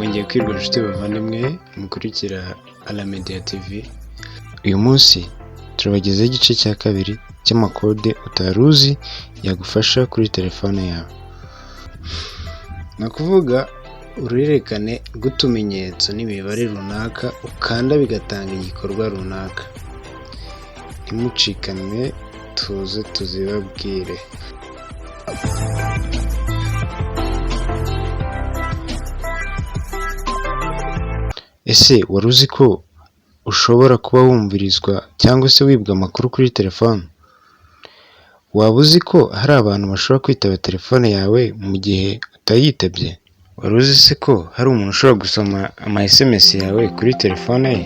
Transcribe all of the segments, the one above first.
mwongeye kwirwa inshuti bavandimwe mukurikira Alamedia TV. Uyu munsi turabagezaho igice cya kabiri cy'amakode utaruzi yagufasha kuri telefone yawe. Nakuvuga uruhererekane rw'utumenyetso n'imibare runaka ukanda bigatanga igikorwa runaka. Ntimucikanwe, tuze tuzibabwire. Ese wari uzi ko ushobora kuba wumvirizwa cyangwa se wibwa amakuru kuri telefone? Waba uzi ko hari abantu bashobora kwitaba telefone yawe mu gihe utayitabye? Wari uzi se ko hari umuntu ushobora gusoma ama SMS yawe kuri telefone ye?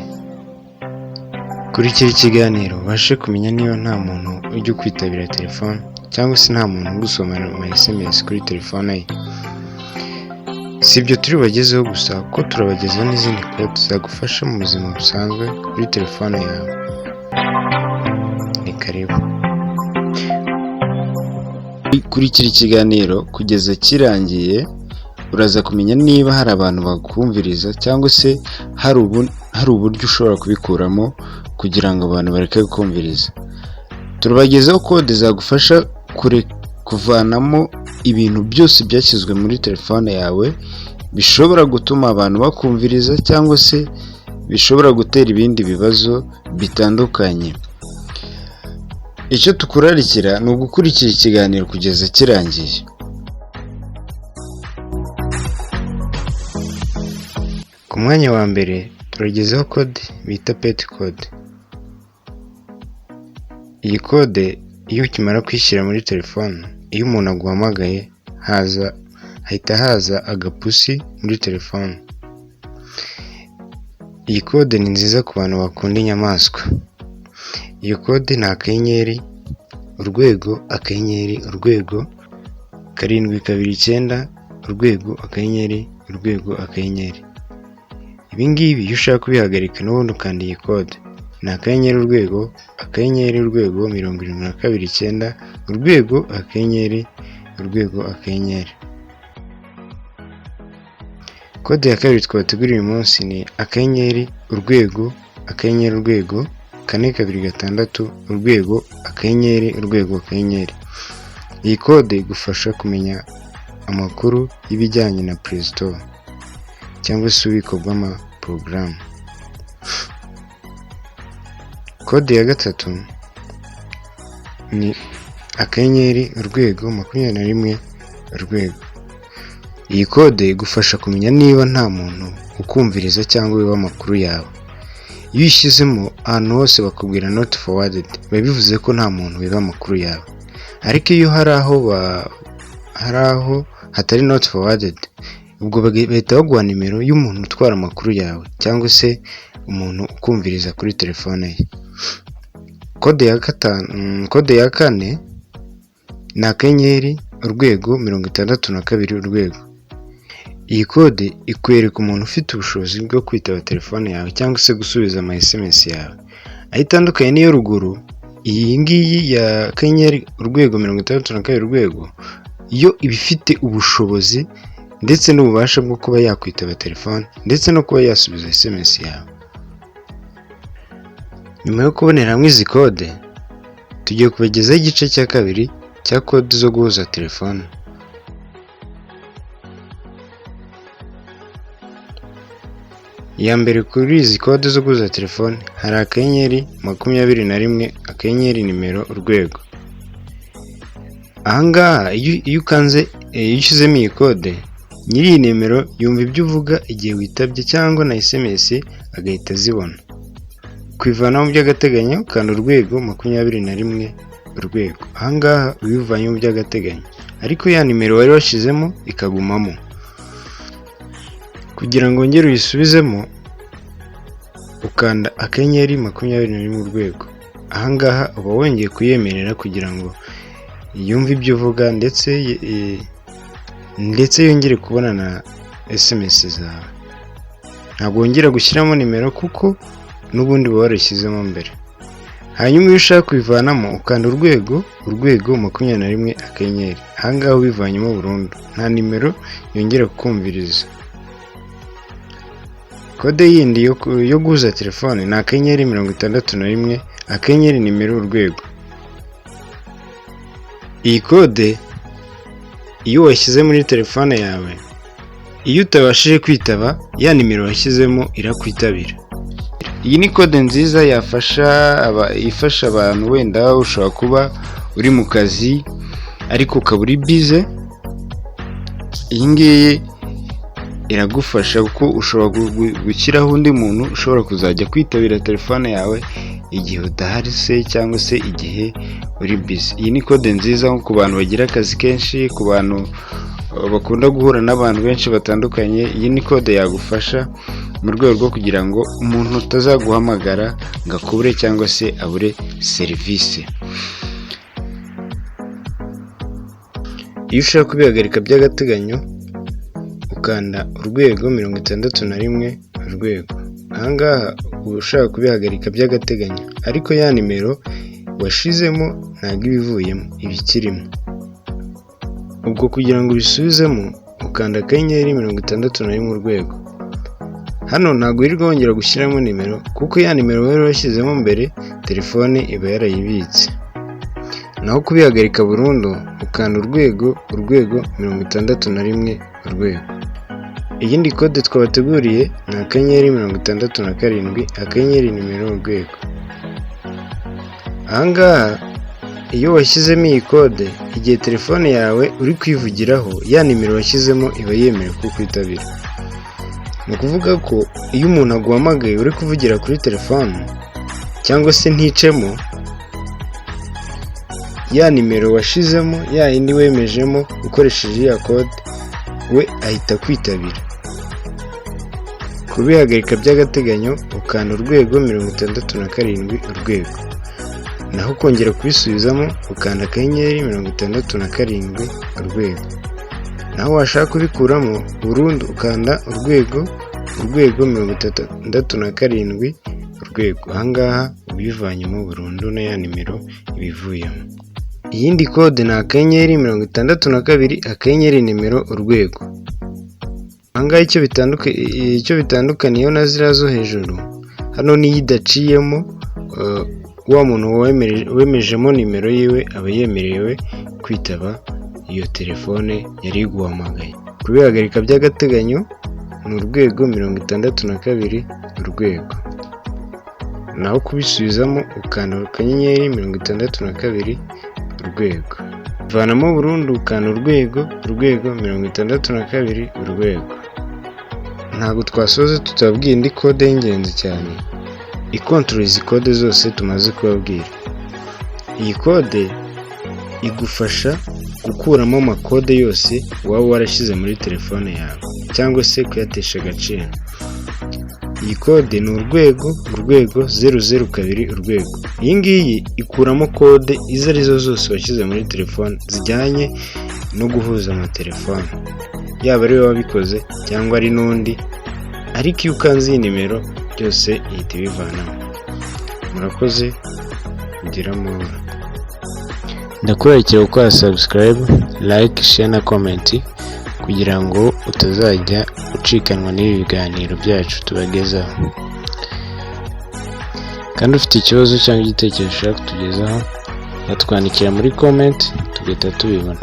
Kurikira ikiganiro ubashe kumenya niba nta muntu ujya ukwitabira telefone cyangwa se nta muntu ugusoma ama SMS kuri telefone ye. Si ibyo turi bagezeho gusa, ko turabagezaho n'izindi kode zagufasha mu buzima busanzwe kuri telefone yawe. Ni karibu. Kurikira ikiganiro kugeza kirangiye, uraza kumenya niba hari abantu bakumviriza cyangwa se hari uburyo ushobora kubikuramo kugira ngo abantu bareke kumviriza. Turabagezaho kode zagufasha kuvanamo ibintu byose byashyizwe muri telefone yawe bishobora gutuma abantu bakumviriza cyangwa se bishobora gutera ibindi bibazo bitandukanye. Icyo tukurarikira ni ugukurikira ikiganiro kugeza kirangiye. Ku mwanya wa mbere turagezaho kode bita pet code. Iyi kode iyo ukimara kwishyira muri telefone, iyo umuntu aguhamagaye hahita haza agapusi muri telefone. Iyi kode ni nziza ku bantu bakunda inyamaswa. Iyo kode ni akanyenyeri urwego akanyenyeri urwego 729 urwego akanyenyeri urwego akanyenyeri. Ibi ngibi iyo ushaka kubihagarika n'ubundi ukanda iyi kode ni akanyenyeri urwego akanyenyeri urwego 729 urwego akanyenyeri urwego akanyenyeri. Kode ya kabiri twabateguriye uyu munsi ni akanyenyeri urwego akanyenyeri urwego 426 urwego akanyenyeri urwego akanyenyeri. Iyi kode igufasha kumenya amakuru y'ibijyanye na Play Store cyangwa se ububiko bw'amaporogaramu. Kode ya gatatu ni akanyenyeri urwego 21 urwego. Iyi kode igufasha kumenya niba nta muntu ukumviriza cyangwa wiba amakuru yawe. Iyo uyishyizemo ahantu hose bakubwira not forwarded, biba bivuze ko nta muntu wiba amakuru yawe. Ariko iyo hari aho hatari not forwarded, ubwo bahita baguha nimero y'umuntu utwara amakuru yawe cyangwa se umuntu ukumviriza kuri telefone ye. Kode ya kane ni akanyenyeri urwego 62 urwego. Iyi kode ikwereka umuntu ufite ubushobozi bwo kwitaba telefone yawe cyangwa se gusubiza ama SMS yawe. Aho itandukanye n'iyo ruguru, iyi ngiyi ya akanyenyeri urwego 62 urwego yo iba ifite ubushobozi ndetse n'ububasha bwo kuba yakwitaba telefone ndetse no kuba yasubiza SMS yawe. Nyuma yo kubonera hamwe izi kode, tugiye kubagezaho igice cya kabiri cya kode zo guhuza telefone. Iya mbere kuri izi kode zo guhuza telefone hari akanyenyeri 21 akanyenyeri nimero urwego. Ahangaha iyo ushyizemo iyi kode, nyiri iyi nimero yumva ibyo uvuga igihe witabye cyangwa na SMS agahita azibona. Kwivanaho by'agateganyo kanda urwego 21 urwego. Ahangaha ubivanyemo by'agateganyo, ariko ya nimero wari washyizemo ikagumamo. Kugira ngo ngere uyisubizemo ukanda akanyenyeri 21 urwego. Ahangaha uba wongeye kuyemerera kugira ngo yumve ibyo uvuga ndetse yongere kubona na SMS zawe. Ntabwo wongera gushyiramo nimero kuko n'ubundi uba warashyizemo mbere. Hanyuma iyo ushaka kubivanamo ukanda urwego 21 akanyenyeri. Ahangaha ubivanyemo burundu, nta nimero yongera kukumviriza. Kode yindi yo guhuza telefone ni *61 *, urwego. Iyi kode iyo washyize muri telefone yawe, iyo utabashije kwitaba ya nimero washyizemo irakwitabira. Iyi ni kode nziza ifasha abantu, wenda ushobora kuba uri mu kazi ariko ukaba uri bize. Iyi ngiyi iragufasha kuko ushobora gushyiraho undi muntu ushobora kuzajya kwitabira telefone yawe igihe udahari se, cyangwa se igihe uri bize. Iyi ni kode nziza nko ku bantu bagira akazi kenshi, ku bantu bakunda guhura n'abantu benshi batandukanye. Iyi ni kode yagufasha mu rwego rwo kugira ngo umuntu utazaguhamagara ngo akubure cyangwa se abure serivisi. Iyo ushaka kubihagarika by'agateganyo ukanda *61 urwego. Ahangaha uba ushaka kubihagarika by'agateganyo, ariko ya nimero washizemo ntabwo ibivuyemo, ibikirimo. Ubwo kugira ngo ubisubizemo ukanda *61 urwego. Hano ntabwo wirirwa wongera gushyiramo nimero, kuko ya nimero wari washyizemo mbere telefone iba yarayibitse. Naho kubihagarika burundu ukanda *61 urwego. Iyindi kode twabateguriye ni *67 urwego. Ahangaha iyo washyizemo iyi kode, igihe telefone yawe uri kwivugiraho, ya nimero washyizemo iba yemewe kukwitabira. Ni ukuvuga ko iyo umuntu aguhamagaye uri kuvugira kuri telefone cyangwa se nticemo, ya nimero washizemo, ya yindi wemejemo ukoresheje ya kode, we ahita kwitabira. Kubihagarika by'agateganyo ukanda *67 urwego. Naho kongera kubisubizamo ukanda *67 urwego. Naho washaka kubikuramo burundu ukanda *67 urwego. Ahangaha ubivanyemo burundu na ya nimero ibivuyemo. Iyindi kode ni *62 urwego. Ahangaha icyo bitandukaniyeho na ziriya zo hejuru, hano niyo idaciyemo, wa muntu wemejemo nimero yiwe aba yemerewe kwitaba iyo telefone yari iguhamagaye. Kubihagarika by'agateganyo ni *62 urwego. Naho kubisubizamo ukanda *62 urwego. Vanamo burundu ukanda *62 urwego. Ntabwo twasoza tutabwiye indi kode y'ingenzi cyane ikontorora izi kode zose tumaze kubabwira. Iyi kode igufasha gukuramo amakode yose waba warashyize muri telefone yawe cyangwa se kuyatesha agaciro. Iyi kode ni *002 urwego. Iyi ngiyi ikuramo kode izo arizo zose washyize muri telefone zijyanye no guhuza amatelefone, yaba ari wowe wabikoze cyangwa ari n'undi, ariko iyo ukanze iyi nimero byose ihita ibivanamo. Murakoze, kugira amahoro. Ndakurarikira gukora subscribe, like, share na comment kugira ngo utazajya ucikanwa n'ibi biganiro byacu tubagezaho. Kandi ufite ikibazo cyangwa igitekerezo ushaka kutugezaho, yatwandikira muri comment tugahita tubibona.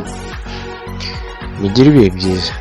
Mugire ibihe byiza.